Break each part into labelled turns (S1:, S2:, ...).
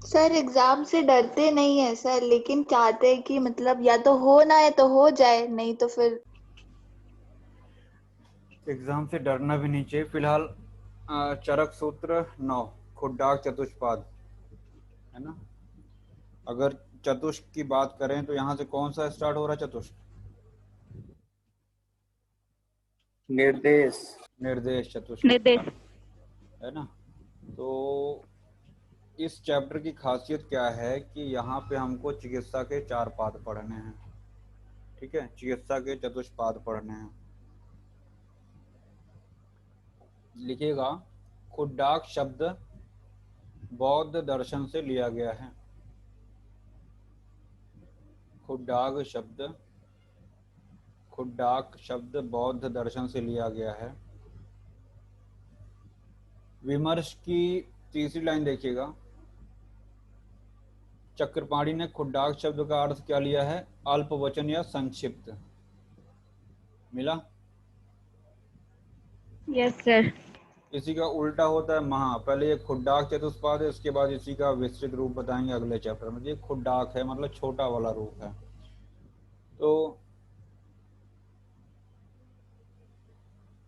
S1: Sir exam से डरते नहीं है सर, लेकिन चाहते हैं कि मतलब या तो हो ना है तो हो जाए, नहीं तो फिर।
S2: एग्जाम से डरना भी नहीं चाहिए फिलहाल। चरक सूत्र 9, खुड्डाक चतुष्पाद, है ना। अगर चतुष्क की बात करें तो यहाँ से कौन सा स्टार्ट हो रहा है चतुष्क?
S3: निर्देश।
S2: निर्देश चतुष्क
S4: निर्देश।
S2: है ना। तो इस चैप्टर की खासियत क्या है कि यहाँ पे हमको चिकित्सा के 4 पाद पढ़ने हैं। ठीक है, चिकित्सा के चतुष्पाद पढ़ने हैं। लिखिएगा, खुड्डाक शब्द बौद्ध दर्शन से लिया गया है। खुड्डाक शब्द खुड्डाक शब्द बौद्ध दर्शन से लिया गया है। विमर्श की तीसरी लाइन देखिएगा, चक्रपाणी ने खुड्डाक शब्द का अर्थ क्या लिया है? अल्पवचन या संक्षिप्त। मिला?
S4: Yes sir.
S2: इसी का उल्टा होता है महा। पहले ये खुड्डाक चतुष्पाद है, इसके बाद इसी का विस्तृत रूप बताएंगे अगले चैप्टर में। ये खुड्डाक है मतलब छोटा वाला रूप है। तो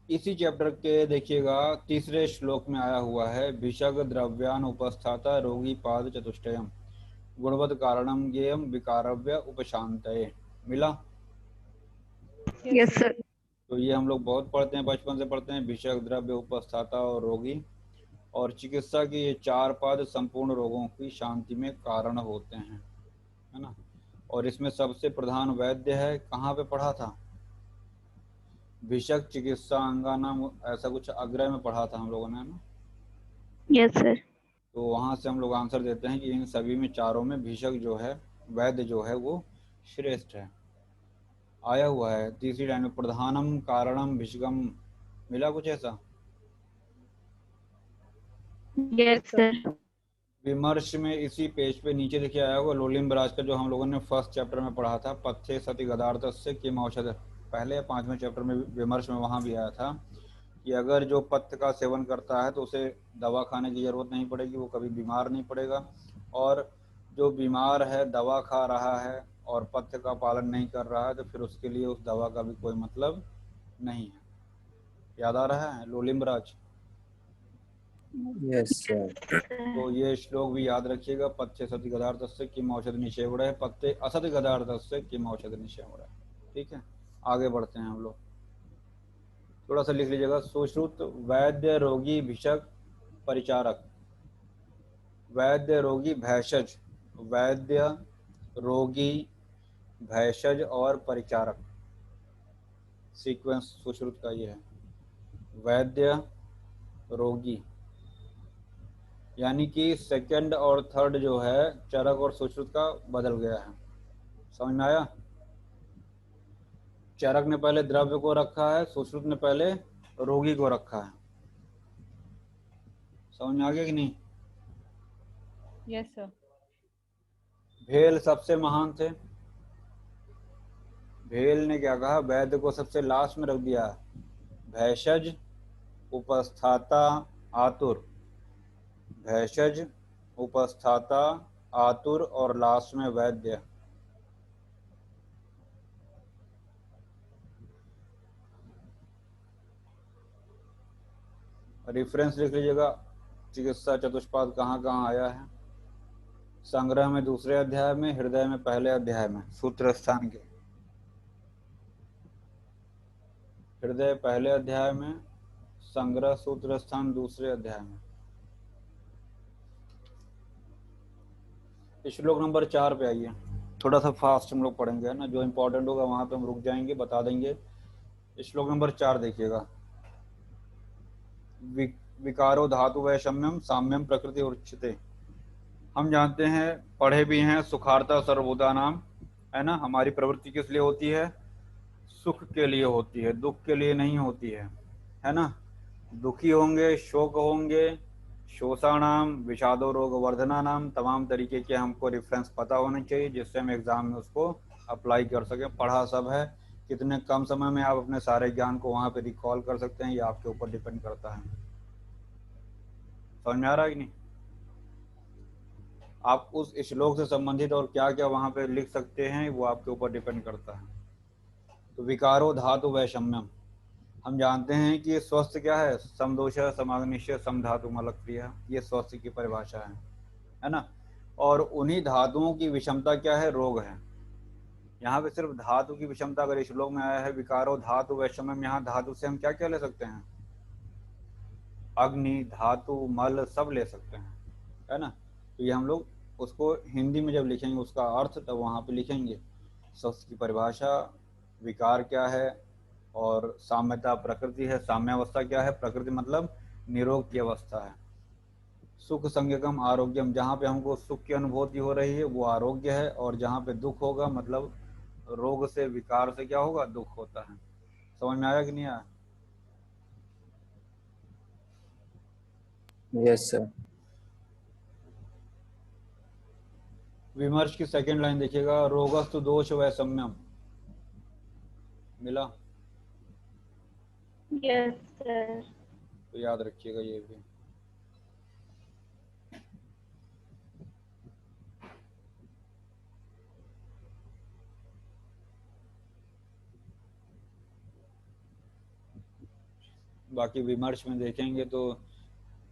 S2: इसी चैप्टर के देखिएगा तीसरे श्लोक में आया हुआ है, भिषग द्रव्यान उपस्थाता रोगी पाद चतुष्टयम गुणवत कारणम ज्ञेयम विकारव्य उपशांतये। मिला?
S4: Yes sir.
S2: तो ये हम लोग बहुत पढ़ते हैं, बचपन से पढ़ते हैं, भिषक द्रव्य उपस्थाता और रोगी। और चिकित्सा के ये 4 पद संपूर्ण रोगों की शांति में कारण होते हैं, है ना। और इसमें सबसे प्रधान वैद्य है। कहाँ पे पढ़ा था? भिषक चिकित्सा अंगाना, ऐसा कुछ अग्रह में पढ़ा था हम लोगों ने, है ना।
S4: Yes sir.
S2: तो वहां से हम लोग आंसर देते हैं कि इन सभी में, चारों में भिषक जो है, वैद्य जो है वो श्रेष्ठ है। आया हुआ है तीसरी लाइन में, प्रधानम कारणम भिषगम। मिला कुछ ऐसा?
S4: Yes sir.
S2: विमर्श में इसी पेज पे नीचे देखिए आया होगा, लोलिम राज का जो हम लोगों ने फर्स्ट चैप्टर में पढ़ा था, पथ्य सति गदार्थ से किम औषध। पहले या 5वें चैप्टर में विमर्श में वहां भी आया था कि अगर जो पथ्य का सेवन करता है तो उसे दवा खाने की जरूरत नहीं पड़ेगी, वो कभी बीमार नहीं पड़ेगा। और जो बीमार है, दवा खा रहा है और पथ्य का पालन नहीं कर रहा है, तो फिर उसके लिए उस दवा का भी कोई मतलब नहीं है। याद आ रहा है लोलिम राज?
S3: Yes sir.
S2: तो ये श्लोक भी याद रखिएगा, पथ्य सति गदार्थस्य किम औषध निषेवण है, पथ्य असत गदार्थस्य किम औषध निषेवण है। ठीक है, आगे बढ़ते हैं हम लोग। थोड़ा सा लिख लीजिएगा, सुश्रुत वैद्य रोगी भिषक परिचारक। वैद्य रोगी भैषज, वैद्य रोगी भैषज और परिचारक। सीक्वेंस सुश्रुत का ये है, वैद्य रोगी, यानी कि सेकंड और थर्ड जो है चरक और सुश्रुत का बदल गया है। समझ में आया? चरक ने पहले द्रव्य को रखा है, सुश्रुत ने पहले रोगी को रखा है। समझ में आ गया कि नहीं?
S5: Yes sir.
S2: भेल सबसे महान थे। भेल ने क्या कहा? वैद्य को सबसे लास्ट में रख दिया, भैषज उपस्थाता आतुर, भैषज उपस्थाता आतुर और लास्ट में वैद्य। रेफरेंस लिख लीजिएगा, चिकित्सा चतुष्पाद कहाँ कहाँ आया है। संग्रह में दूसरे अध्याय में, हृदय में पहले अध्याय में, सूत्र स्थान के। हृदय पहले अध्याय में, संग्रह सूत्र स्थान दूसरे अध्याय में। श्लोक नंबर 4 पे आइए। थोड़ा सा फास्ट हम लोग पढ़ेंगे, है ना, जो इंपॉर्टेंट होगा वहां पे हम रुक जाएंगे, बता देंगे। श्लोक नंबर 4 देखिएगा, विकारो धातु वैषम्यम साम्यम प्रकृति उच्यते। हम जानते हैं, पढ़े भी हैं, सुखार्ता सर्वभूता नाम, है ना। हमारी प्रवृत्ति किस लिए होती है? सुख के लिए होती है, दुख के लिए नहीं होती है ना। दुखी होंगे, शोक होंगे, शोषाणाम विषादो रोग वर्धनानाम, तमाम तरीके के हमको रेफरेंस पता होने चाहिए जिससे हम एग्जाम में उसको अप्लाई कर सकें। पढ़ा सब है, कितने कम समय में आप अपने सारे ज्ञान को वहां पे रिकॉल कर सकते हैं, ये आपके ऊपर डिपेंड करता है। समझ में आ रहा है कि नहीं? आप उस श्लोक से संबंधित और क्या क्या वहां पे लिख सकते हैं वो आपके ऊपर डिपेंड करता है। तो विकारो धातु वैषम्यम, हम जानते हैं कि स्वस्थ क्या है, समदोष समाग्निश्य समधातु मलक क्रिया, ये स्वस्थ की परिभाषा है ना। और उन्हीं धातुओं की विषमता क्या है, रोग है। यहाँ पे सिर्फ धातु की विषमता अगर श्लोक में आया है विकारो धातु वैषम्यम, यहाँ धातु से हम क्या क्या ले सकते हैं, अग्नि धातु मल सब ले सकते हैं, है ना। तो ये हम लोग उसको हिंदी में जब लिखेंगे उसका अर्थ तब वहाँ पे लिखेंगे। स्वस्थ की परिभाषा, विकार क्या है, और साम्यता प्रकृति है, साम्यावस्था क्या है, प्रकृति मतलब निरोग की अवस्था है। सुख संज्ञकम आरोग्यम, जहाँ पे हमको सुख की अनुभूति हो रही है वो आरोग्य है, और जहाँ पे दुख होगा मतलब रोग से विकार से क्या होगा, दुख होता है। समझ में आया कि नहीं आया?
S3: Yes sir.
S2: विमर्श की सेकंड लाइन देखिएगा, रोगस्तु दोष वैषम्यम, मिला?
S4: Yes sir.
S2: तो याद रखिएगा ये भी। बाकी विमर्श में देखेंगे तो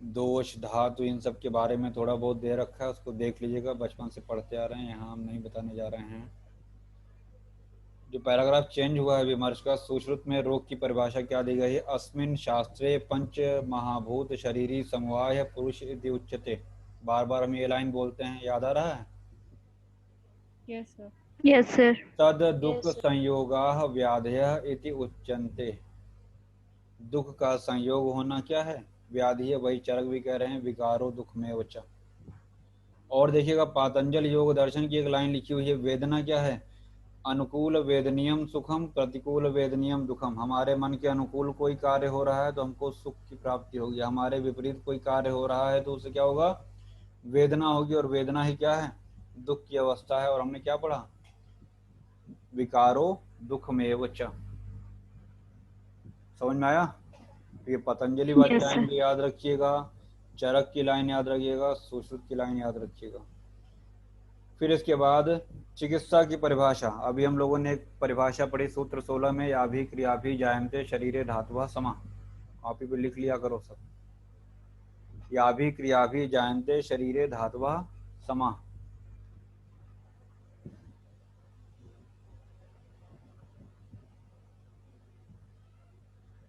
S2: दोष धातु इन सब के बारे में थोड़ा बहुत दे रखा है, उसको देख लीजिएगा, बचपन से पढ़ते आ रहे हैं, यहाँ हम नहीं बताने जा रहे हैं। जो पैराग्राफ चेंज हुआ है विमर्श का, सुश्रुत में रोग की परिभाषा क्या दी गई है, अस्मिन शास्त्रे पंच महाभूत शरीरी समवाय पुरुष इति उच्यते। बार बार हम ये लाइन बोलते हैं, याद आ रहा है?
S5: Yes, sir.
S4: Yes sir.
S2: तद दुख
S1: Yes, sir.
S2: संयोगाः व्याधयः इति उच्यन्ते। दुख का संयोग होना क्या है, व्याधि है, वही चरक भी कह रहे हैं, विकारो दुख में वचा। और देखिएगा पातंजल योग दर्शन की एक लाइन लिखी हुई है, वेदना क्या है, अनुकूल वेदनियम सुखम प्रतिकूल वेदनियम दुखम। हमारे मन के अनुकूल कोई कार्य हो रहा है तो हमको सुख की प्राप्ति होगी, हमारे विपरीत कोई कार्य हो रहा है तो उससे क्या होगा, वेदना होगी, और वेदना ही क्या है, दुख की अवस्था है। और हमने क्या पढ़ा, विकारो दुखमेव च। समझ में आया? ये पतंजलि वाली
S4: Yes,
S2: लाइन
S4: sir.
S2: भी याद रखिएगा, चरक की लाइन याद रखिएगा, सुश्रुत की लाइन याद रखिएगा। फिर इसके बाद चिकित्सा की परिभाषा, अभी हम लोगों ने एक परिभाषा पढ़ी सूत्र 16 में, या भी क्रिया भी जायन्ते शरीरे धातुवा समा। कॉपी पे लिख लिया करो सब, या भी क्रिया भी जायन्ते शरीरे धातुवा समा।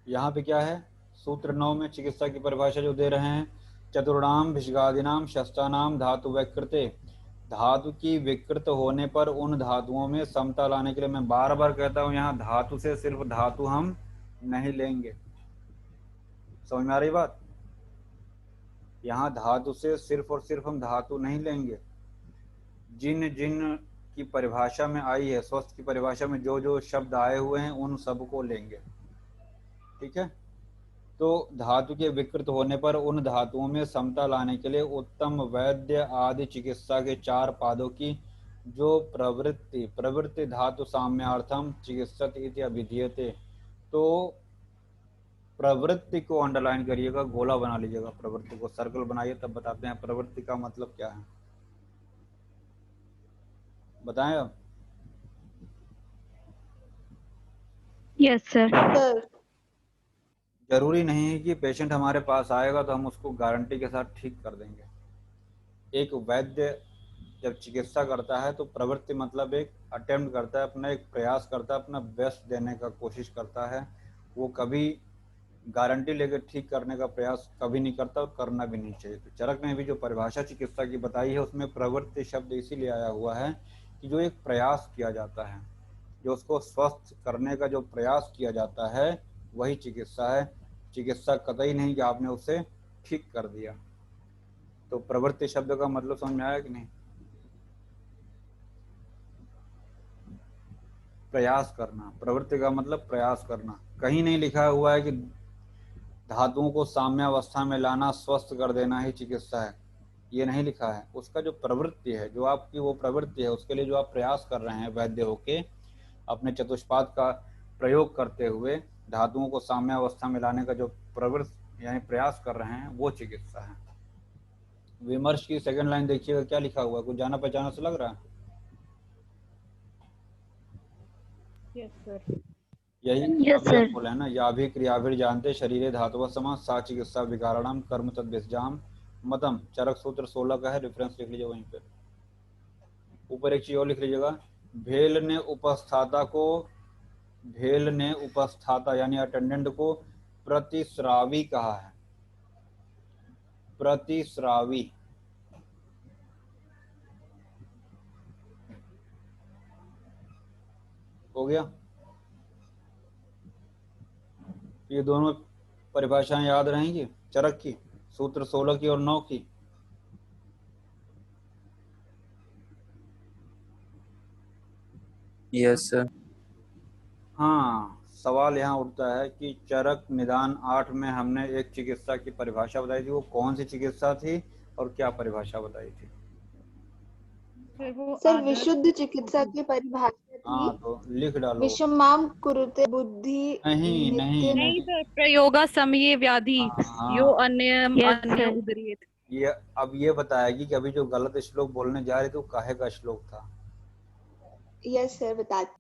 S2: यहाँ पे क्या है, सूत्र 9 में चिकित्सा की परिभाषा जो दे रहे हैं, चतुर्णाम भिषगादिनाम शस्त्रानाम धातु विकृते, धातु की विकृत होने पर उन धातुओं में समता लाने के लिए, मैं बार बार कहता हूँ यहाँ धातु से सिर्फ धातु हम नहीं लेंगे। समझ में आ रही बात? यहाँ धातु से सिर्फ और सिर्फ हम धातु नहीं लेंगे, जिन जिन की परिभाषा में आई है, स्वस्थ की परिभाषा में जो जो शब्द आए हुए हैं उन सबको लेंगे, ठीक है। तो धातु के विकृत होने पर उन धातुओं में समता लाने के लिए उत्तम वैद्य आदि चिकित्सा के 4 पादों की जो प्रवृत्ति धातु साम्यार्थम चिकित्सत इति अभिधीयते। तो प्रवृत्ति को अंडरलाइन करिएगा, गोला बना लीजिएगा, प्रवृत्ति को सर्कल बनाइए, तब बताते हैं प्रवृत्ति का मतलब क्या है। बताएं अब।
S4: Yes sir.
S1: Sir.
S2: जरूरी नहीं है कि पेशेंट हमारे पास आएगा तो हम उसको गारंटी के साथ ठीक कर देंगे। एक वैद्य जब चिकित्सा करता है तो प्रवृत्ति मतलब एक अटेम्प्ट करता है, अपना एक प्रयास करता है, अपना बेस्ट देने का कोशिश करता है। वो कभी गारंटी लेकर ठीक करने का प्रयास कभी नहीं करता, और करना भी नहीं चाहिए। तो चरक ने भी जो परिभाषा चिकित्सा की बताई है उसमें प्रवृत्ति शब्द इसीलिए आया हुआ है कि जो एक प्रयास किया जाता है, जो उसको स्वस्थ करने का जो प्रयास किया जाता है वही चिकित्सा है। चिकित्सा कतई नहीं कि आपने उसे ठीक कर दिया। तो प्रवृत्ति शब्द का मतलब समझ में आया कि नहीं? प्रयास करना, प्रवृत्ति का मतलब प्रयास करना। कहीं नहीं लिखा हुआ है कि धातुओं को साम्यावस्था में लाना, स्वस्थ कर देना ही चिकित्सा है, ये नहीं लिखा है। उसका जो प्रवृत्ति है, जो आपकी वो प्रवृत्ति है, उसके लिए जो आप प्रयास कर रहे हैं वैद्य होके, अपने चतुष्पाद का प्रयोग करते हुए धातुओं को साम्यावस्था में लाने का जो प्रवृत्ति यानी प्रयास कर रहे हैं, वो चिकित्सा है। विमर्श की सेकंड लाइन देखिएगा, क्या लिखा हुआ है, कुछ जाना पहचाना से लग रहा है?
S5: Yes, sir.
S2: यही
S4: Yes,
S2: अभी हम
S4: sir.
S2: बोले हैं ना, या भी क्रियाभिर जानते शरीरे धातुव समा सा चिकित्सा विकारणम कर्म तद्विजाम मतम। चरक सूत्र 16 का है, रेफरेंस लिख लीजिए वहीं पे। ऊपर एक चीज और लिख लीजिएगा, भेल ने उपस्थाता यानी अटेंडेंट को प्रतिश्रावी कहा है। प्रतिश्रावी। हो गया? ये दोनों परिभाषाएं याद रहेंगी चरक की, सूत्र 16 की और 9 की।
S3: Yes sir.
S2: हाँ, सवाल यहाँ उठता है कि चरक निदान 8 में हमने एक चिकित्सा की परिभाषा बताई थी, वो कौन सी चिकित्सा थी और क्या परिभाषा बताई थी?
S5: सर वो
S1: सर
S5: आदर्श
S1: विशुद्ध चिकित्सा की परिभाषा
S2: हाँ,
S1: थी
S2: तो लिख डालो।
S1: विषमाम कुरुते बुद्धि
S2: नहीं नहीं
S1: नित्य।
S5: नहीं
S2: नहीं।
S5: सर, प्रयोगा समये व्याधि यो
S2: हाँ,
S5: अन्य
S4: Yes,
S5: अन्य
S4: sir.
S5: उदरेत।
S2: ये अब ये बताएगी कि अभी जो गलत श्लोक बोलने जा रहे थे वो काहे का श्लोक था?
S1: यस सर बताते।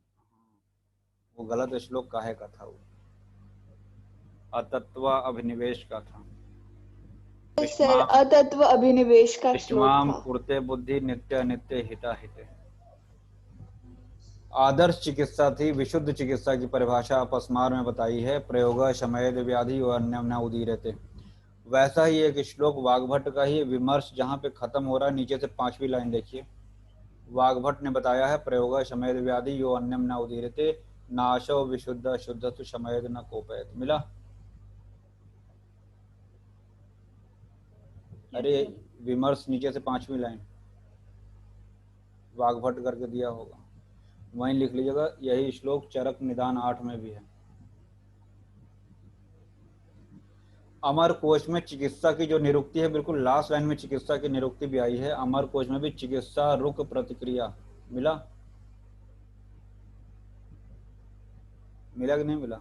S2: वो गलत श्लोक काहे का था? वो अतत्व अभिनिवेश का था।
S1: यस सर, अतत्व अभिनिवेश का श्लोक
S2: विषमाम
S1: था।
S2: कुरुते बुद्धि नित्य अनित्य हिता हिते। आदर्श चिकित्सा थी, विशुद्ध चिकित्सा की परिभाषा अपस्मार में बताई है, प्रयोग शमयद व्याधि और अन्य न उदीरे थे। वैसा ही एक श्लोक वाग्भट का ही विमर्श जहाँ पे खत्म हो रहा है, नीचे से 5वीं लाइन देखिए। वाग्भट ने बताया है, प्रयोग शमयद व्याधि यो अन्यम न उदीरते नाशो विशुद्ध शुद्ध शमयद न कोपयत। मिला? अरे विमर्श नीचे से 5वीं लाइन वाग्भट करके दिया होगा, वहीं लिख लीजिएगा। यही श्लोक चरक निदान 8 में भी है। अमर कोश में चिकित्सा की जो निरुक्ति है, बिल्कुल लास्ट लाइन में चिकित्सा की निरुक्ति भी आई है। अमर कोश में भी चिकित्सा रुक प्रतिक्रिया। मिला? मिला कि नहीं मिला?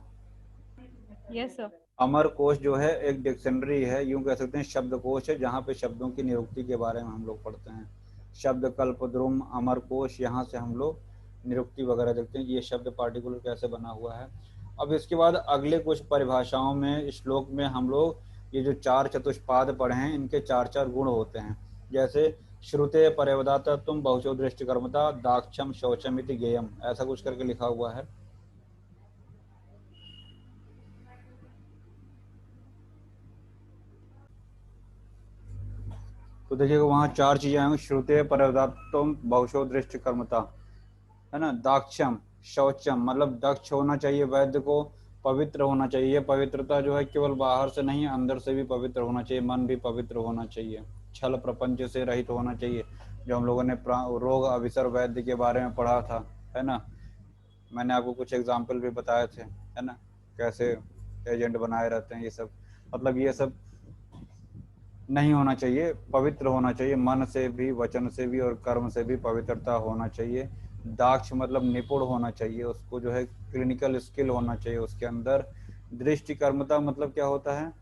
S5: Yes sir.
S2: अमर कोश जो है एक डिक्शनरी है, यूं कह सकते हैं शब्दकोश है, जहाँ पे शब्दों की निरुक्ति के बारे में हम लोग पढ़ते हैं। शब्द कल्पद्रुम अमर कोश, यहाँ से हम लोग निरुक्ति वगैरह देखते हैं कि ये शब्द पार्टिकुलर कैसे बना हुआ है। अब इसके बाद अगले कुछ परिभाषाओं में, श्लोक में हम लोग ये जो 4 चतुष्पाद पढ़े हैं, इनके 4 गुण होते हैं। जैसे श्रुते पर्यवदाता तुम बहुचो दृष्टि कर्मता दाक्षम शौचम इति गेयम, ऐसा कुछ करके लिखा हुआ है। तो देखिएगा वहाँ 4 चीजें आएंगी, श्रुते पर्यवदातुम बहुशो दृष्टि कर्मता, है ना। दाक्षम शौचम मतलब दक्ष होना चाहिए, वैद्य को पवित्र होना चाहिए। ये पवित्रता जो है केवल बाहर से नहीं, अंदर से भी पवित्र होना चाहिए, मन भी पवित्र होना चाहिए। छल प्रपंच से रहित होना चाहिए, जो हम लोगों ने रोग अभिसर वैद्य के बारे में पढ़ा था, है ना। मैंने आपको कुछ एग्जाम्पल भी बताए थे, है ना, कैसे एजेंट बनाए रहते हैं ये सब। मतलब ये सब नहीं होना चाहिए, पवित्र होना चाहिए, मन से भी, वचन से भी और कर्म से भी पवित्रता होना चाहिए। दाक्ष मतलब निपुण होना चाहिए, उसको जो है क्लिनिकल स्किल होना चाहिए उसके अंदर। दृष्टि कर्मता मतलब क्या होता है?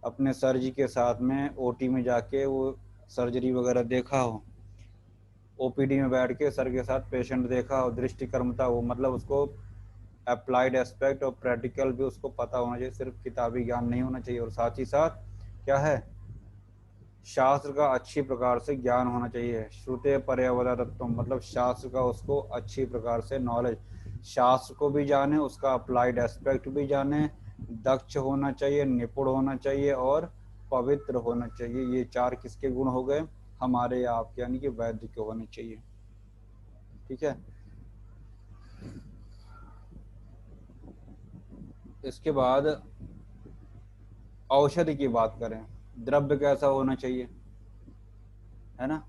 S2: अपने सर जी के साथ में ओटी में जाके वो सर्जरी वगैरह देखा हो, ओपीडी में बैठ के सर के साथ पेशेंट देखा हो। दृष्टि कर्मता वो मतलब उसको अप्लाइड एस्पेक्ट और प्रैक्टिकल भी उसको पता होना चाहिए, सिर्फ किताबी ज्ञान नहीं होना चाहिए। और साथ ही साथ क्या है, शास्त्र का अच्छी प्रकार से ज्ञान होना चाहिए। श्रुते पर्यवदातत्व मतलब शास्त्र का उसको अच्छी प्रकार से नॉलेज, शास्त्र को भी जाने, उसका अप्लाइड एस्पेक्ट भी जाने, दक्ष होना चाहिए, निपुण होना चाहिए और पवित्र होना चाहिए। ये 4 किसके गुण हो गए? हमारे आपके यानी कि वैद्य के होने चाहिए। ठीक है। इसके बाद औषधि की बात करें, द्रव्य कैसा होना चाहिए, है ना।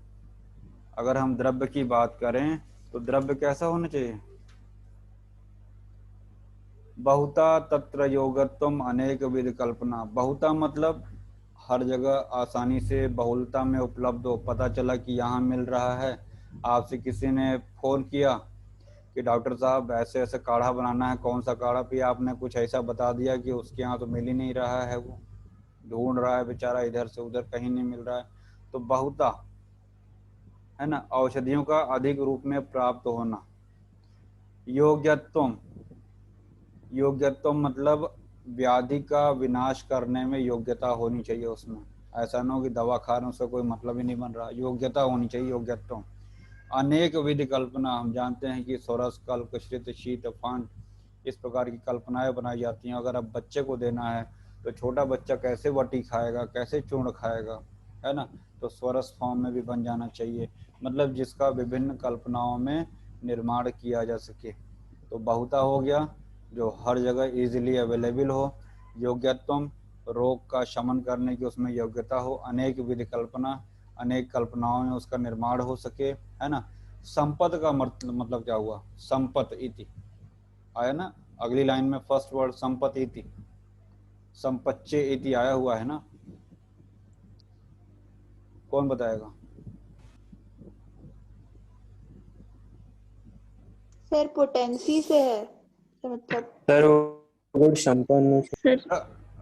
S2: अगर हम द्रव्य की बात करें तो द्रव्य कैसा होना चाहिए? बहुता तत्र योगत्वम अनेक विध कल्पना। बहुता मतलब हर जगह आसानी से बहुलता में उपलब्ध हो, पता चला कि यहाँ मिल रहा है। आपसे किसी ने फोन किया कि डॉक्टर साहब ऐसे ऐसे काढ़ा बनाना है, कौन सा काढ़ा पिया, आपने कुछ ऐसा बता दिया कि उसके यहाँ तो मिल ही नहीं रहा है, वो ढूंढ रहा है बेचारा, इधर से उधर कहीं नहीं मिल रहा है। तो बहुता, है ना, औषधियों का अधिक रूप में प्राप्त होना। योग्यत्वम, योग्यत्वम मतलब व्याधि का विनाश करने में योग्यता होनी चाहिए उसमें। ऐसा ना हो कि दवा खा रहे हैं उसका कोई मतलब ही नहीं बन रहा, योग्यता होनी चाहिए, योग्यत्वम। अनेक विधि कल्पना, हम जानते हैं कि सोरस, कल्प, श्रित, शीत, फांड, इस प्रकार की कल्पनाएं बनाई जाती हैं। अगर अब बच्चे को देना है तो छोटा बच्चा कैसे वटी खाएगा, कैसे चूर्ण खाएगा, है ना, तो स्वरस फॉर्म में भी बन जाना चाहिए, मतलब जिसका विभिन्न कल्पनाओं में निर्माण किया जा सके। तो बहुता हो गया, जो हर जगह इजीली अवेलेबल हो। योग्यत्वम, रोग का शमन करने की उसमें योग्यता हो। अनेक विधि कल्पना, अनेक कल्पनाओं में उसका निर्माण हो सके, है ना। संपत का मतलब क्या हुआ, संपत इति आया ना, अगली लाइन में फर्स्ट वर्ड संपत इति, संपच्चे इति आया हुआ है ना, कौन बताएगा?
S1: सर पोटेंसी से है, तो मतलब
S3: सर वो गुण संपन्न
S4: सर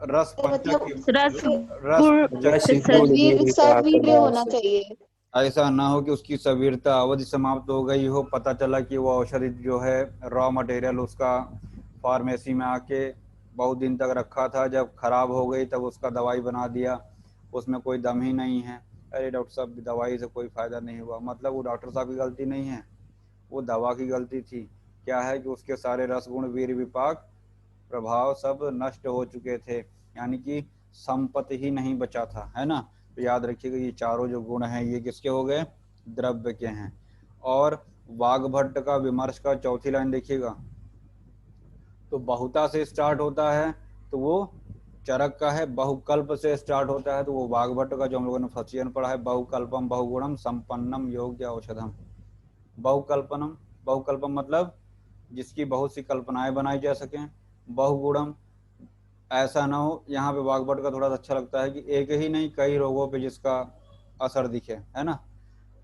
S2: रस पंचक
S1: मतलब
S2: की,
S4: रस
S2: रस
S4: गुण
S2: पंचक की,
S3: गुण
S1: सवीर
S3: वीर
S1: सवीर्य होना चाहिए।
S2: ऐसा ना हो कि उसकी सवीरता अवधि समाप्त हो गई हो, पता चला कि वो औषधि जो है रॉ मटेरियल उसका फार्मेसी में आके बहुत दिन तक रखा था, जब खराब हो गई तब उसका दवाई बना दिया, उसमें कोई दम ही नहीं है। अरे डॉक्टर साहब दवाई से कोई फायदा नहीं हुआ, मतलब वो डॉक्टर साहब की गलती नहीं है, वो दवा की गलती थी। क्या है कि उसके सारे रस गुण वीर विपाक प्रभाव सब नष्ट हो चुके थे, यानी कि संपत्ति ही नहीं बचा था, है ना। तो याद रखिएगा ये चारों जो गुण हैं ये किसके हो गए, द्रव्य के हैं। और वाग्भट्ट का विमर्श का चौथी लाइन देखिएगा, तो बहुता से स्टार्ट होता है तो वो चरक का है, बहुकल्प से स्टार्ट होता है तो वो वाग्भट्ट का जो हम लोगों ने फसियन पढ़ा है, बहुकल्पम बहुगुणम संपन्नम योग्य औषधम। बहुकल्पनम, बहुकल्पम मतलब जिसकी बहुत सी कल्पनाएं बनाई जा सकें। बहुगुणम, ऐसा ना हो, यहाँ पे वाग्भट का थोड़ा सा अच्छा लगता है कि एक ही नहीं कई रोगों पे जिसका असर दिखे, है ना।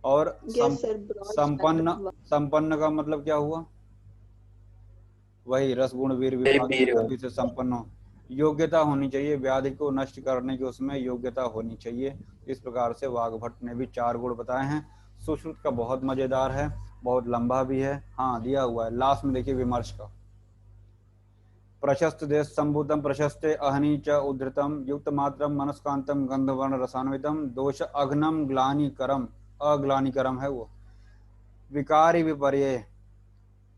S2: और
S1: यस सर, ब्रॉड
S2: संपन्न,
S1: स्पेक्ट्रम।
S2: संपन्न का मतलब क्या हुआ, वही रस गुण वीर विभाग
S3: वीर
S2: सभी से संपन्न हो। योग्यता होनी चाहिए, व्याधि को नष्ट करने की उसमें योग्यता होनी चाहिए। इस प्रकार से वाग्भट ने भी 4 गुण बताए हैं। सुश्रुत का बहुत मजेदार है, बहुत लंबा भी है, हाँ दिया हुआ है लास्ट में देखिए विमर्श का। प्रशस्त देश संभूतम प्रशस्ते अहनी च उद्धृतम युक्त मात्रम मनस्कांतम गंधवर्ण रसान्वितम दोष अघ्नम ग्लानिकरम, अग्लानिकरम है वो, विकारी विपर्य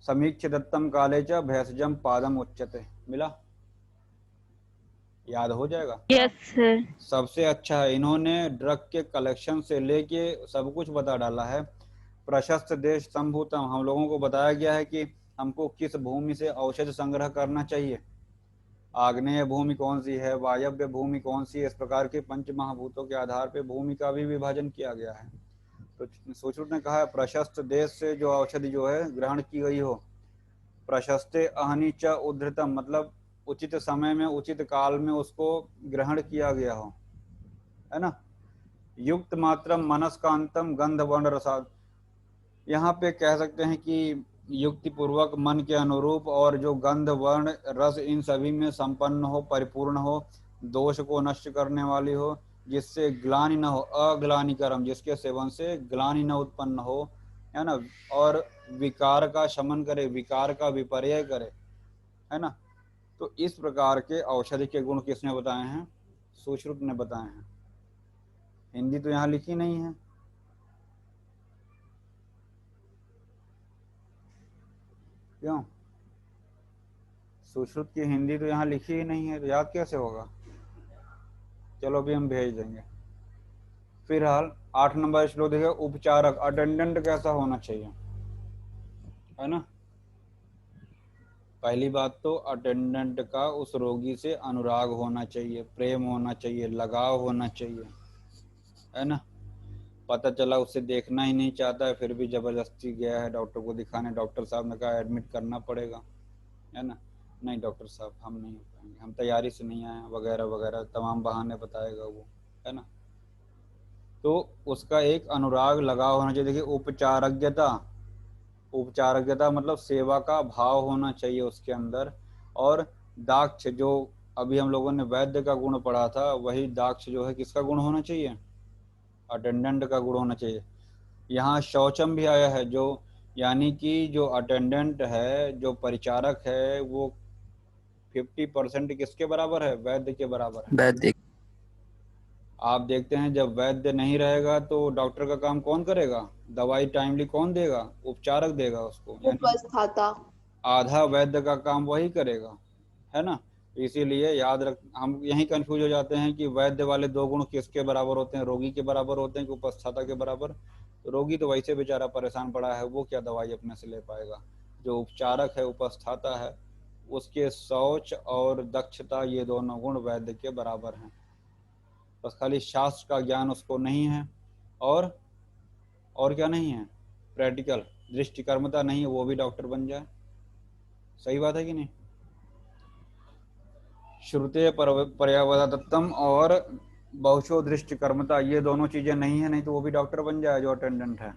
S2: समीक्ष दत्तम काले च भैंसजम पादम उच्यते। मिला, याद हो जाएगा।
S4: Yes sir.
S2: सबसे अच्छा है, इन्होंने ड्रग के कलेक्शन से लेके सब कुछ बता डाला है। प्रशस्त देश संभूतम, हम लोगों को बताया गया है कि हमको किस भूमि से औषध संग्रह करना चाहिए, आग्नेय भूमि कौन सी है, वायव्य भूमि कौन सी है, इस प्रकार के पंच महाभूतों के आधार पे भूमि का भी विभाजन किया गया है। तो सुश्रुत ने कहा है प्रशस्त देश से जो औषधि जो है ग्रहण की गई हो, प्रशस्ते अहनि च उद्धृतम मतलब उचित समय में उचित काल में उसको ग्रहण किया गया हो, है ना। युक्त मात्रम मनस्कांतम गंध वर्ण रसाद, यहाँ पे कह सकते हैं कि युक्ति पूर्वक मन के अनुरूप और जो गंध वर्ण रस इन सभी में संपन्न हो, परिपूर्ण हो, दोष को नष्ट करने वाली हो, जिससे ग्लानि न हो, अग्लानिकरम जिसके सेवन से ग्लानि न उत्पन्न हो, है ना, और विकार का शमन करे, विकार का विपर्य करे, है ना। तो इस प्रकार के औषधि के गुण किसने बताए हैं, सुश्रुत ने बताए हैं। हिंदी तो यहाँ लिखी नहीं है, क्यों, सुश्रुत की हिंदी तो यहाँ लिखी ही नहीं है, तो याद कैसे होगा। चलो अभी हम भेज देंगे। फिलहाल 8 नंबर श्लोक देखिए, उपचारक अटेंडेंट कैसा होना चाहिए, है ना। पहली बात तो अटेंडेंट का उस रोगी से अनुराग होना चाहिए, प्रेम होना चाहिए, लगाव होना चाहिए, है ना। पता चला उसे देखना ही नहीं चाहता है, फिर भी जबरदस्ती गया है डॉक्टर को दिखाने, डॉक्टर साहब ने कहा एडमिट करना पड़ेगा, है ना, नहीं डॉक्टर साहब हम नहीं हो पाएंगे, हम तैयारी से नहीं आए वगैरह वगैरह तमाम बहाने बताएगा वो, है ना। तो उसका एक अनुराग लगाव होना चाहिए। देखिए उपचारज्ञता, उपचारज्ञता मतलब सेवा का भाव होना चाहिए उसके अंदर। और दाक्ष, जो अभी हम लोगों ने वैद्य का गुण पढ़ा था, वही दाक्ष जो है किसका गुण होना चाहिए, अटेंडेंट का गुण होना चाहिए। यहाँ शौचम भी आया है, जो यानी कि जो अटेंडेंट है, जो परिचारक है, वो 50% किसके बराबर है? वैद्य के बराबर है।
S3: वैद्य।
S2: आप देखते हैं जब वैद्य नहीं रहेगा तो डॉक्टर का काम कौन करेगा? दवाई टाइमली कौन देगा? उपचारक देगा उसको, यानी
S1: उपस्थाता।
S2: आधा वैद्य का काम वही करेगा, है ना। इसीलिए याद रख, हम यही कंफ्यूज हो जाते हैं कि वैद्य वाले दो गुण किसके बराबर होते हैं? रोगी के बराबर होते हैं कि उपस्थाता के बराबर? तो रोगी तो वैसे बेचारा परेशान पड़ा है, वो क्या दवाई अपने से ले पाएगा। जो उपचारक है, उपस्थाता है, उसके शौच और दक्षता ये दोनों गुण वैद्य के बराबर हैं। बस खाली शास्त्र का ज्ञान उसको नहीं है, और क्या नहीं है? प्रैक्टिकल दृष्टिकर्मता नहीं है, वो भी डॉक्टर बन जाए। सही बात है कि नहीं? श्रुते पर्यावदत्तम और बहुशो दृष्टिकर्मता, ये दोनों चीजें नहीं है, नहीं तो वो भी डॉक्टर बन जाए जो अटेंडेंट है।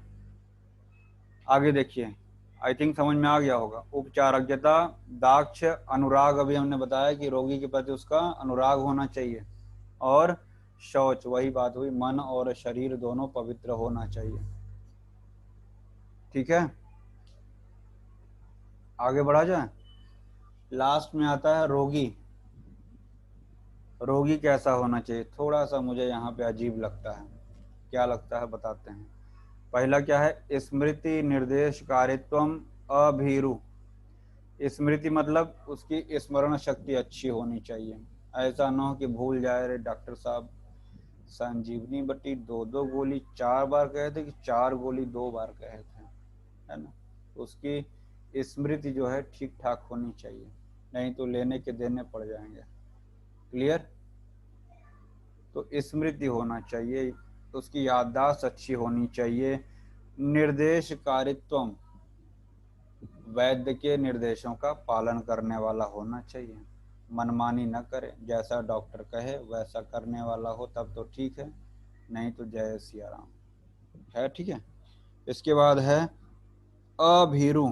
S2: आगे देखिए, आई थिंक समझ में आ गया होगा। उपचारज्ञता, दाक्ष, अनुराग, अभी हमने बताया कि रोगी के प्रति उसका अनुराग होना चाहिए। और शौच, वही बात हुई, मन और शरीर दोनों पवित्र होना चाहिए। ठीक है, आगे बढ़ा जाए। लास्ट में आता है रोगी। रोगी कैसा होना चाहिए? थोड़ा सा मुझे यहाँ पे अजीब लगता है। क्या लगता है बताते हैं। पहला क्या है? स्मृति निर्देश कारित्वम अभीरु। स्मृति मतलब उसकी स्मरण शक्ति अच्छी होनी चाहिए। ऐसा ना हो कि भूल जाए, रे डॉक्टर साहब संजीवनी बट्टी 2-2 गोली 4 बार कहे थे कि 4 गोली 2 बार कहे थे, है ना। उसकी स्मृति जो है ठीक ठाक होनी चाहिए, नहीं तो लेने के देने पड़ जाएंगे। क्लियर? तो स्मृति होना चाहिए, उसकी याददाश्त अच्छी होनी चाहिए। निर्देश कारित्वम, वैद्य के निर्देशों का पालन करने वाला होना चाहिए। मनमानी न करे, जैसा डॉक्टर कहे वैसा करने वाला हो तब तो ठीक है, नहीं तो जय सिया राम है। ठीक है। इसके बाद है अभीरु।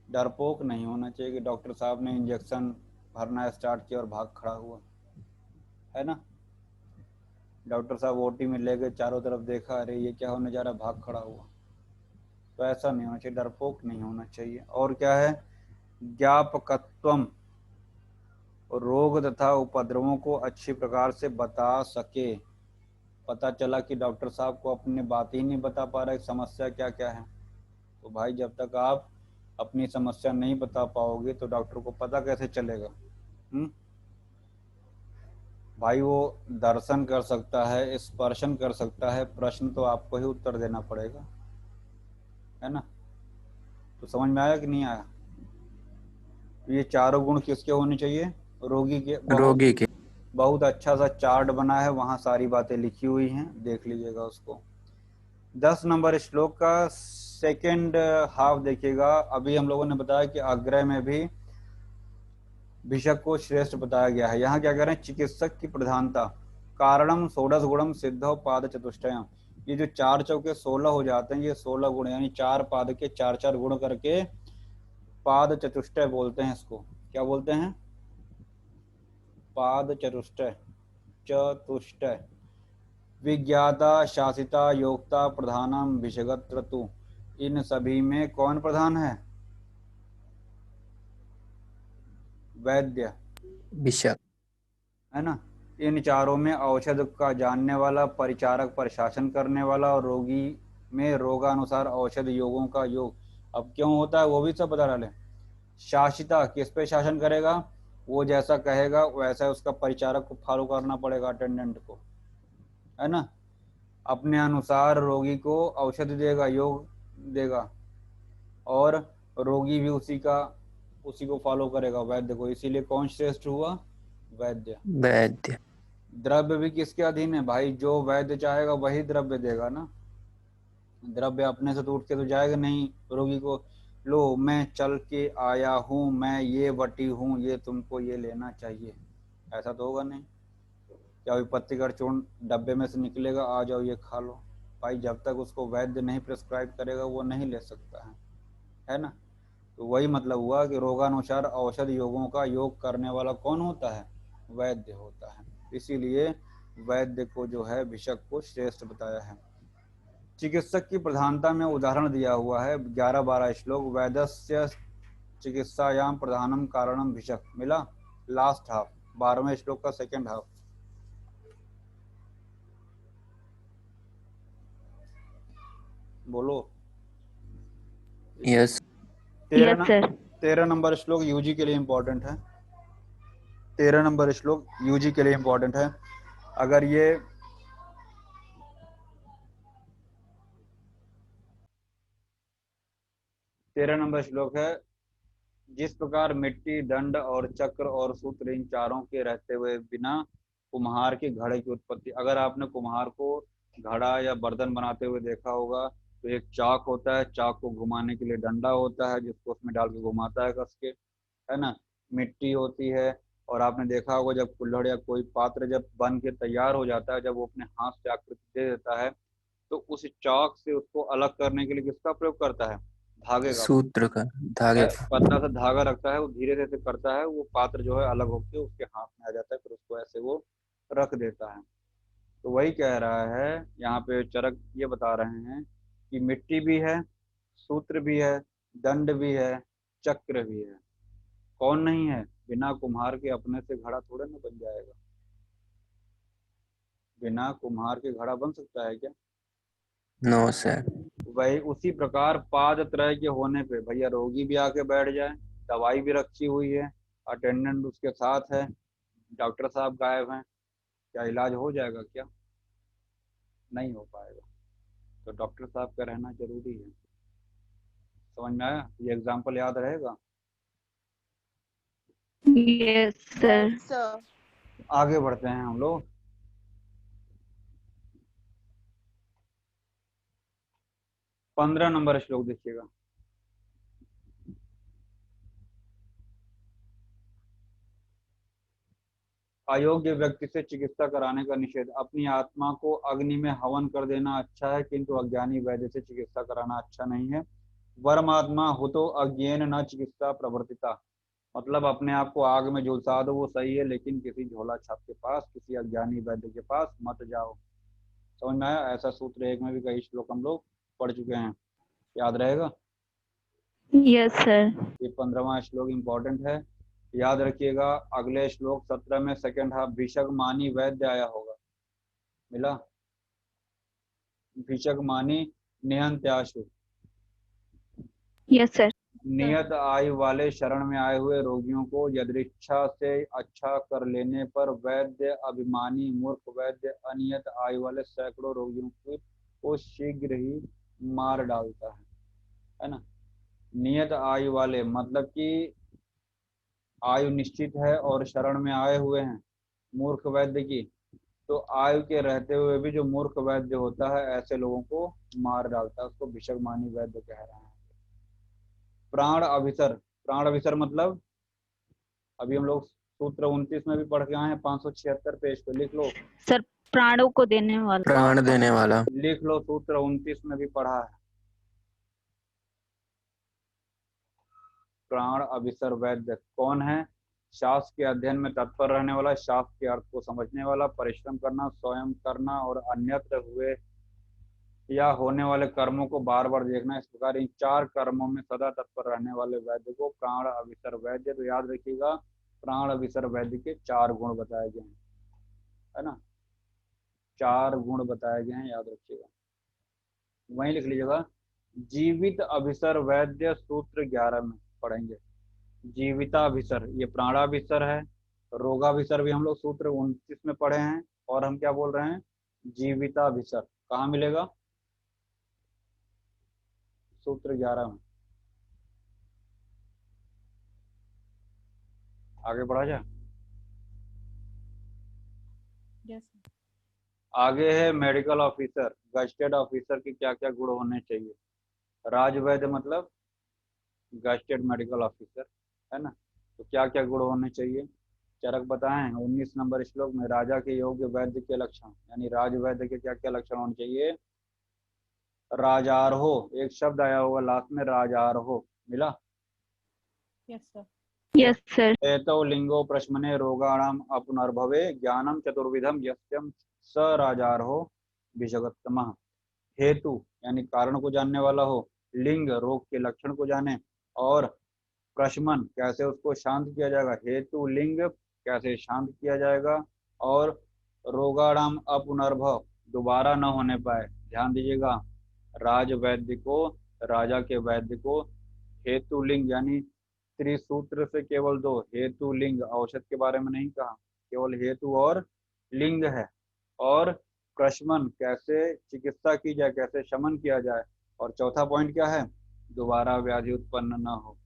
S2: डरपोक नहीं होना चाहिए कि डॉक्टर साहब ने इंजेक्शन भरना स्टार्ट किया और भाग खड़ा हुआ, है ना। डॉक्टर साहब ओटी में ले गए, चारों तरफ देखा, अरे ये क्या होने जा रहा, भाग खड़ा हुआ। तो ऐसा नहीं होना चाहिए, डरपोक नहीं होना चाहिए। और क्या है? ज्ञापकत्वम, रोग तथा उपद्रवों को अच्छी प्रकार से बता सके। पता चला कि डॉक्टर साहब को अपनी बात ही नहीं बता पा रहे, समस्या क्या क्या है। तो भाई जब तक आप अपनी समस्या नहीं बता पाओगे तो डॉक्टर को पता कैसे चलेगा? भाई वो दर्शन कर सकता है, स्पर्शन कर सकता है, प्रश्न तो आपको ही उत्तर देना पड़ेगा, है ना। तो समझ में आया कि नहीं आया? तो ये चारों गुण किसके होने चाहिए? रोगी के।
S3: रोगी के।
S2: बहुत अच्छा सा चार्ट बना है, वहां सारी बातें लिखी हुई हैं, देख लीजिएगा उसको। 10 नंबर श्लोक का सेकंड हाफ देखिएगा। अभी हम लोगों ने बताया कि आग्रह में भी भिषक को श्रेष्ठ बताया गया है। यहाँ क्या कह रहे हैं? चिकित्सक की प्रधानता। कारणम षोडश गुणम सिद्धो पाद चतुष्टयम। ये जो 4 चौके 16 हो जाते हैं, ये 16 गुण, यानी 4 पाद के 4-4 गुण करके पाद चतुष्टय बोलते हैं इसको। क्या बोलते हैं? पाद चतुष्टय, चतुष्टय। विज्ञाता, शासिता, योक्ता, प्रधानम, भिषगत्र तु। इन सभी में कौन प्रधान है? वैद्य,
S3: भिषक,
S2: है ना। इन चारों में औषध का जानने वाला, परिचारक प्रशासन करने वाला, और रोगी में रोगानुसार औषध योगों का योग। अब क्यों होता है वो भी सब बता डाले। शासिता, किस पे शासन करेगा? वो जैसा कहेगा वैसा उसका परिचारक को फॉलो करना पड़ेगा, अटेंडेंट को, है ना। अपने अनुसार रोगी को औषधि देगा, योग देगा, और रोगी भी उसी को फॉलो करेगा, वैद्य को। इसीलिए कौन श्रेष्ठ हुआ? वैद्य।
S3: वैद्य।
S2: द्रव्य भी किसके अधीन है भाई? जो वैद्य चाहेगा वही द्रव्य देगा ना। द्रव्य अपने से तो उठ के तो जाएगा नहीं रोगी को, लो मैं चल के आया हूँ, मैं ये बटी हूँ, ये तुमको ये लेना चाहिए, ऐसा तो होगा नहीं। क्या विपत्ति कर चूर्ण डब्बे में से निकलेगा, आ जाओ ये खा लो? भाई जब तक उसको वैद्य नहीं प्रिस्क्राइब करेगा वो नहीं ले सकता है ना। तो वही मतलब हुआ कि रोगानुसार औषध योगों का योग करने वाला कौन होता है? वैद्य होता है। इसीलिए वैद्य को जो है भिषक को श्रेष्ठ बताया है। चिकित्सक की प्रधानता में उदाहरण दिया हुआ है 11-12 श्लोक। वैद्यस्य चिकित्सायाम प्रधानम कारणम भिषक। मिला लास्ट हाफ 12वें श्लोक का सेकंड हाफ। बोलो।
S3: यस।
S4: Yes sir.
S2: 13 नंबर श्लोक यूजी के लिए इंपॉर्टेंट है। 13 नंबर श्लोक यूजी के लिए इंपॉर्टेंट है। अगर ये तेरह नंबर श्लोक है, जिस प्रकार मिट्टी, दंड और चक्र और सूत्र इन चारों के रहते हुए बिना कुम्हार के घड़े की उत्पत्ति। अगर आपने कुम्हार को घड़ा या बर्तन बनाते हुए देखा होगा तो एक चाक होता है, चाक को घुमाने के लिए डंडा होता है जिसको उसमें डाल के घुमाता है कस के, है ना। मिट्टी होती है, और आपने देखा होगा जब कुल्हड़ या कोई पात्र जब बन के तैयार हो जाता है, जब वो अपने हाथ से आकृति दे देता है तो उस चाक से उसको अलग करने के लिए किसका प्रयोग करता है? धागे का।
S3: सूत्र का, धागे का।
S2: पतला सा धागा रखता है, वो धीरे धीरे करता है, वो पात्र जो है अलग होकर उसके हाथ में आ जाता है, फिर उसको ऐसे वो रख देता है। तो वही कह रहा है यहाँ पे चरक, ये बता रहे हैं कि मिट्टी भी है, सूत्र भी है, दंड भी है, चक्र भी है। कौन नहीं है? बिना कुम्हार के अपने से घड़ा थोड़े ना बन जाएगा। बिना कुम्हार के घड़ा बन सकता है क्या?
S3: No sir.
S2: वही उसी प्रकार पाद त्रय के होने पे भैया रोगी भी आके बैठ जाए, दवाई भी रखी हुई है, अटेंडेंट उसके साथ है, डॉक्टर साहब गायब हैं, क्या इलाज हो जाएगा क्या? नहीं हो पाएगा। तो डॉक्टर साहब का रहना जरूरी है। समझ में आया? ये एग्जाम्पल याद रहेगा।
S4: Yes sir.
S1: सर
S2: आगे बढ़ते हैं हम लोग। पंद्रह नंबर श्लोक देखिएगा। अयोग्य व्यक्ति से चिकित्सा कराने का निषेध। अपनी आत्मा को अग्नि में हवन कर देना अच्छा है, किंतु अज्ञानी वैद्य से चिकित्सा कराना अच्छा नहीं है। वर्मात्मा हो तो अज्ञेन न चिकित्सा प्रवर्तिता। मतलब अपने आप को आग में झुलसा दो वो सही है, लेकिन किसी झोला छाप के पास, किसी अज्ञानी वैद्य के पास मत जाओ। समझ में आया? ऐसा सूत्र एक में भी कई श्लोक हम लोग पढ़ चुके हैं, याद रहेगा।
S4: Yes sir.
S2: ये 15वां श्लोक इंपॉर्टेंट है, याद रखिएगा। अगले श्लोक 17 में सेकंड हाफ भिषक मानी वैद्य आया होगा। मिला? भिषक मानी निहंत्याशु।
S4: Yes sir.
S2: नियत आयु वाले शरण में आए हुए रोगियों को यदृच्छा से अच्छा कर लेने पर वैद्य अभिमानी मूर्ख वैद्य अनियत आयु वाले सैकड़ों रोगियों को शीघ्र ही मार डालता है ना। नियत आयु वाले मतलब कि आयु निश्चित है और शरण में आए हुए हैं मूर्ख वैद्य की, तो आयु के रहते हुए भी जो मूर्ख वैद्य होता है ऐसे लोगों को मार डालता है, उसको भिषक मानी वैद्य कह रहे हैं। प्राण अभिसर। प्राण अभिसर मतलब अभी हम लोग सूत्र 29 में भी पढ़ के आए हैं, 576 पेज पे लिख लो।
S4: सर प्राणों को देने वाला।
S3: प्राण देने वाला।
S2: लिख लो, सूत्र 29 में भी पढ़ा है। प्राण अभिसर वैद्य कौन है? शास्त्र के अध्ययन में तत्पर रहने वाला, शास्त्र के अर्थ को समझने वाला, परिश्रम करना, स्वयं करना और अन्यत्र हुए या होने वाले कर्मों को बार बार देखना, इस प्रकार इन चार कर्मों में सदा तत्पर रहने वाले वैद्य को प्राण अभिसर वैद्य। तो याद रखिएगा, प्राण अभिसर वैद्य के 4 गुण बताए गए हैं, है ना। 4 गुण बताए गए हैं, याद रखिएगा। वहीं लिख लीजिएगा जीवित अभिसर वैद्य, सूत्र 11 में पढ़ेंगे। जीविताभिसर ये प्राणाभिसर है। रोगाभिसर भी हम लोग सूत्र 29 में पढ़े हैं, और हम क्या बोल रहे हैं? जीविताभिसर कहाँ मिलेगा? सूत्र 11 में। आगे बढ़ा जाए।
S5: यस
S2: आगे है मेडिकल ऑफिसर। गजेटेड ऑफिसर के क्या क्या गुण होने चाहिए? राजवैद्य मतलब गजेटेड मेडिकल ऑफिसर, है ना। तो क्या क्या गुण होने चाहिए? चरक बताएं 19 नंबर श्लोक में। राजा के योग्य वैद्य के लक्षण, यानी राजवैद्य के क्या क्या लक्षण होने चाहिए? राजारहो, एक शब्द आया होगा लास्ट में, राजारहो। मिला?
S5: सर।
S4: Yes sir.
S2: एतो लिंगो प्रश्मने रोगाणाम अपनर्भवे ज्ञानम चतुर्विधम यस्यम स राजार्हो विजगतमः। हेतु यानी कारण को जानने वाला हो, लिंग रोग के लक्षण को जाने, और प्रशमन कैसे उसको शांत किया जाएगा, हेतु लिंग कैसे शांत किया जाएगा, और रोगाणाम अपुनर्भव दोबारा न होने पाए। ध्यान दीजिएगा, राज वैद्य को, राजा के वैद्य को हेतु लिंग यानी त्रिसूत्र से केवल 2 हेतु लिंग, औषध के बारे में नहीं कहा, केवल हेतु और लिंग है। और प्रशमन कैसे चिकित्सा की जाए, कैसे शमन किया जाए, और चौथा पॉइंट क्या है, दोबारा व्याधि उत्पन्न न हो,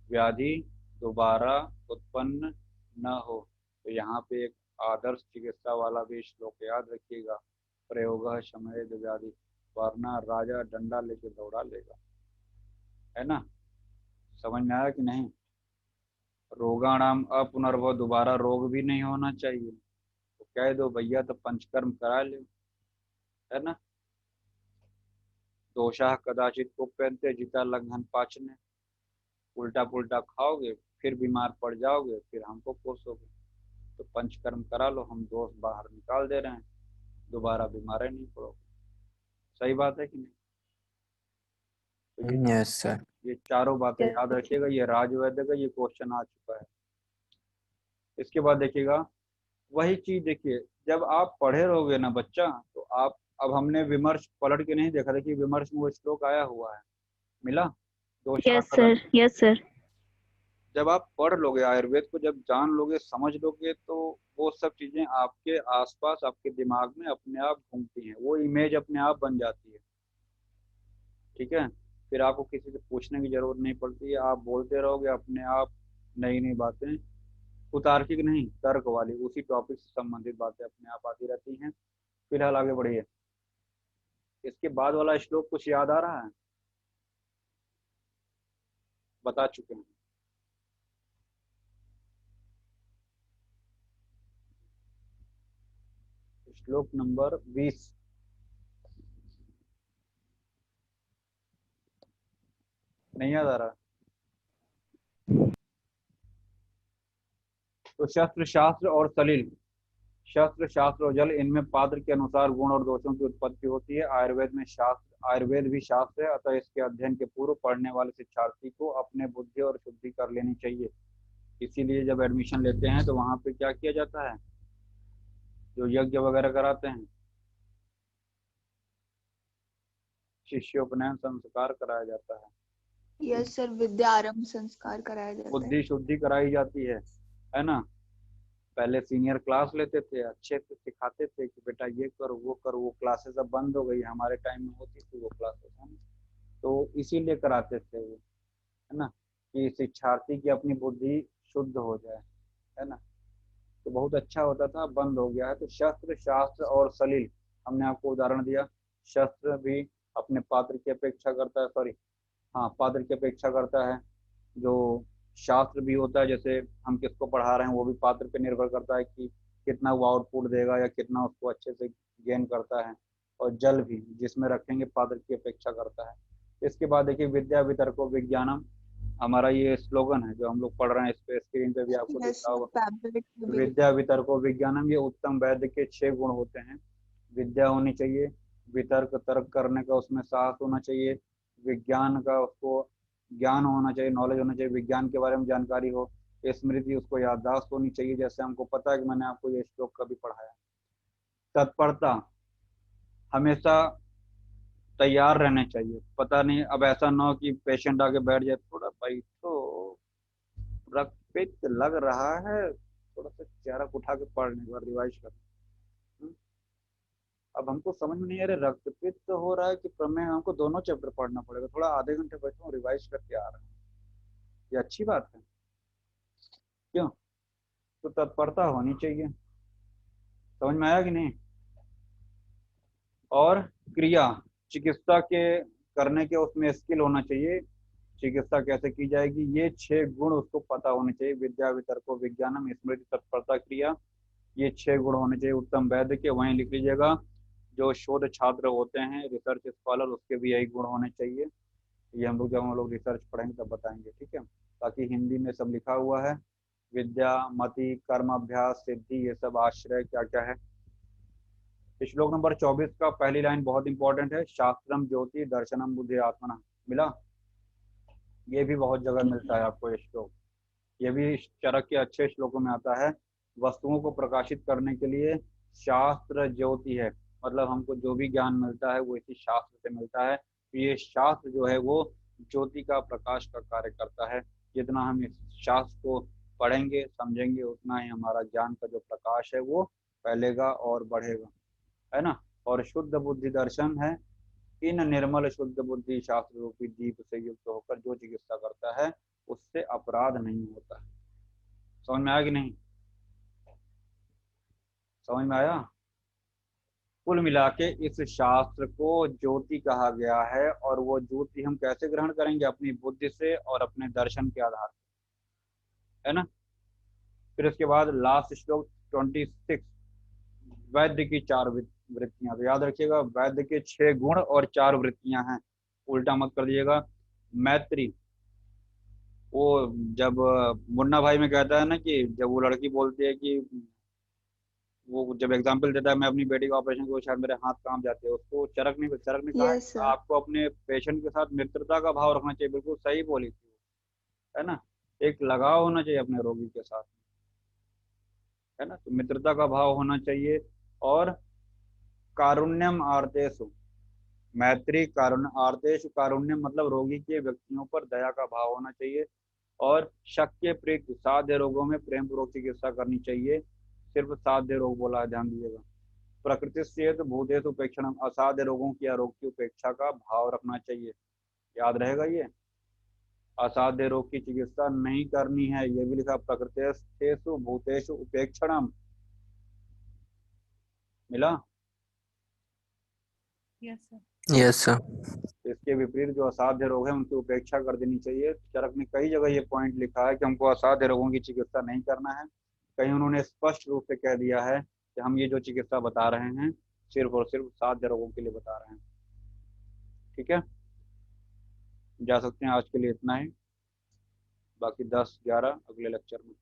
S2: व्याधि दोबारा उत्पन्न न हो। तो यहाँ पे एक आदर्श चिकित्सा वाला भी श्लोक याद रखिएगा, प्रयोग शमयेद व्याधि, वरना राजा डंडा लेके दौड़ा लेगा, है ना। समझ में आया कि नहीं। रोगाणाम अपुनर्भव दोबारा रोग भी नहीं होना चाहिए, तो कह दो भैया तो पंचकर्म करा ले, है ना। दोषा कदाचित कुप्यन्ते जिता लंघन पाचने, उल्टा पुल्टा खाओगे फिर बीमार पड़ जाओगे, फिर हमको कोसोगे। तो पंचकर्म करा लो, हम दोष बाहर निकाल दे रहे हैं, दोबारा बीमार नहीं पड़ोगे। सही बात है कि नहीं। तो
S3: यस सर।
S2: ये चारों बातें याद रखिएगा, ये राजवैद्य का ये क्वेश्चन आ चुका है। इसके बाद देखिएगा, वही चीज देखिए, जब आप पढ़े रहोगे ना बच्चा, तो आप, अब हमने विमर्श पलट के नहीं देखा, देखिए विमर्श में वो श्लोक आया हुआ है, मिला
S4: यस सर, यस सर।
S2: जब आप पढ़ लोगे आयुर्वेद को, जब जान लोगे, समझ लोगे, तो वो सब चीजें आपके आसपास आपके दिमाग में अपने आप घूमती हैं, वो इमेज अपने आप बन जाती है, ठीक है। फिर आपको किसी से पूछने की जरूरत नहीं पड़ती है, आप बोलते रहोगे अपने आप, नई नई बातें, कुतार्किक नहीं तर्क वाली, उसी टॉपिक से संबंधित बातें अपने आप आती रहती हैं। फिलहाल आगे बढ़िए, इसके बाद वाला श्लोक कुछ याद आ रहा है, बता चुके हैं। श्लोक नंबर 20, नहीं याद आ रहा। तो शस्त्र शास्त्र और सलिल, शस्त्र शास्त्र और जल, इनमें पात्र के अनुसार गुण और दोषों की उत्पत्ति होती है। आयुर्वेद में शास्त्र, आयुर्वेद भी शास्त्र है, अतः इसके अध्ययन के पूर्व पढ़ने वाले शिक्षार्थी को अपने बुद्धि और शुद्धि कर लेनी चाहिए। इसीलिए जब एडमिशन लेते हैं तो वहां पे क्या किया जाता है, जो यज्ञ वगैरह कराते हैं, शिष्योपनयन संस्कार कराया जाता है।
S1: यस सर, विद्या आरंभ संस्कार कराया जाता है,
S2: बुद्धि शुद्धि कराई जाती है ना। पहले सीनियर क्लास लेते थे, अच्छे से सिखाते थे कि बेटा ये करो वो करो, वो क्लासेस अब बंद हो गई, हमारे टाइम में होती थी वो क्लासेस, है ना। तो इसीलिए कराते थे वो, है ना, कि शिक्षार्थी की अपनी बुद्धि शुद्ध हो जाए, है ना। तो बहुत अच्छा होता था, बंद हो गया है। तो शस्त्र शास्त्र और सलिल, हमने आपको उदाहरण दिया, शस्त्र भी अपने पात्र की अपेक्षा करता है, सॉरी हाँ पात्र की अपेक्षा करता है। जो शास्त्र भी होता है, जैसे हम किसको पढ़ा रहे हैं वो भी पात्र पे निर्भर करता है कि कितना वो आउटपुट देगा या कितना उसको अच्छे से गेन करता है। और जल भी जिसमें रखेंगे पात्र की अपेक्षा करता है। इसके बाद देखिए, विद्या वितर्को विज्ञानम, हमारा ये स्लोगन है जो हम लोग पढ़ रहे हैं, इस पे स्क्रीन पे भी आपको दिख रहा होगा, विद्या वितर्को विज्ञानम। ये उत्तम वैद्य के 6 गुण होते हैं। विद्या होनी चाहिए, वितर्क तर्क करने का उसमें साहस होना चाहिए, विज्ञान का उसको ज्ञान होना चाहिए, नॉलेज होना चाहिए, विज्ञान के बारे में जानकारी हो, स्मृति उसको याददाश्त होनी चाहिए, जैसे हमको पता है कि मैंने आपको ये श्लोक कभी पढ़ाया। तत्परता, हमेशा तैयार रहने चाहिए, पता नहीं अब ऐसा ना हो कि पेशेंट आके बैठ जाए, थोड़ा भाई तो रक्त पित्त लग रहा है, थोड़ा सा चेहरा उठा के पढ़ने का रिवाइज कर। अब हमको समझ में नहीं आ रहा रक्त पित्त हो रहा है कि प्रमेय, हमको दोनों चैप्टर पढ़ना पड़ेगा, थोड़ा आधे घंटे बैठो रिवाइज करके आ रहा है, ये अच्छी बात है क्यों। तो तत्परता होनी चाहिए, समझ में आया कि नहीं। और क्रिया, चिकित्सा के करने के उसमें स्किल होना चाहिए, चिकित्सा कैसे की जाएगी, ये 6 गुण उसको पता होने चाहिए। विद्या वितर्को विज्ञानम, स्मृति तत्परता क्रिया, ये 6 गुण होने चाहिए उत्तम वैद्य के। वहीं लिख लीजिएगा, जो शोध छात्र होते हैं, रिसर्च स्कॉलर, उसके भी यही गुण होने चाहिए। ये हम लोग जब हम लोग रिसर्च पढ़ेंगे तब बताएंगे, ठीक है। बाकी हिंदी में सब लिखा हुआ है, विद्या मति कर्म अभ्यास सिद्धि, ये सब आश्रय क्या क्या है श्लोक नंबर 24 का पहली लाइन बहुत इंपॉर्टेंट है, शास्त्रम ज्योति दर्शनम बुद्धि आत्मना। मिला? ये भी बहुत जगह मिलता है आपको ये श्लोक। ये भी चरक के अच्छे श्लोकों में आता है। वस्तुओं को प्रकाशित करने के लिए शास्त्र ज्योति है, मतलब हमको जो भी ज्ञान मिलता है वो इसी शास्त्र से मिलता है। तो ये शास्त्र जो है वो ज्योति का प्रकाश का कार्य करता है। जितना हम इस शास्त्र को पढ़ेंगे समझेंगे उतना ही हमारा ज्ञान का जो प्रकाश है वो फैलेगा और बढ़ेगा, है ना। और शुद्ध बुद्धि दर्शन है, इन निर्मल शुद्ध बुद्धि शास्त्र रूपी दीप से युक्त होकर जो चिकित्सा करता है उससे अपराध नहीं होता है। समझ में आया कि नहीं? समझ में आया? कुल मिला के इस शास्त्र को ज्योति कहा गया है, और वो ज्योति हम कैसे ग्रहण करेंगे? अपनी बुद्धि से और अपने दर्शन के आधार पर, है ना। फिर उसके बाद लास्ट श्लोक 26, वैद्य की 4 वृत्तियां। तो याद रखिएगा, वैद्य के 6 गुण और 4 वृत्तियां हैं, उल्टा मत कर दिएगा। मैत्री, वो जब मुन्ना भाई में कहता है ना कि जब वो लड़की बोलती है कि वो जब एग्जाम्पल देता है मैं अपनी बेटी का ऑपरेशन को शायद मेरे हाथ काम जाते हैं, उसको चरक ने कहा है,
S1: यस सर।
S2: आपको अपने पेशेंट के साथ मित्रता का भाव रखना चाहिए। बिल्कुल सही बोली थी, है ना। एक लगाव होना चाहिए अपने रोगी के साथ, है ना। तो मित्रता का भाव होना चाहिए। और कारुण्यम आर्तेषु, मैत्री कारुण्य आर्तेषु, कारुण्यम मतलब रोगी के व्यक्तियों पर दया का भाव होना चाहिए। और शक्य प्रीत, साध्य रोगों में प्रेम पूर्वक चिकित्सा करनी चाहिए। सिर्फ साध्य रोग बोला है, ध्यान दीजिएगा। प्रकृति से भूतेषु उपेक्षणम, असाध्य रोगों की या रोग की उपेक्षा का भाव रखना चाहिए। याद रहेगा ये, असाध्य रोग की चिकित्सा नहीं करनी है। ये भी लिखा, प्रकृतिषु भूतेषु उपेक्षणम। मिला?
S5: Yes, sir.
S3: Yes sir.
S2: इसके विपरीत जो असाध्य रोग है उनकी उपेक्षा कर देनी चाहिए। चरक ने कई जगह ये पॉइंट लिखा है कि हमको असाध्य रोगों की चिकित्सा नहीं करना है। कहीं उन्होंने स्पष्ट रूप से कह दिया है कि हम ये जो चिकित्सा बता रहे हैं सिर्फ और सिर्फ साध्य रोगों के लिए बता रहे हैं। ठीक है, जा सकते हैं। आज के लिए इतना ही, बाकी 10-11 अगले लेक्चर में।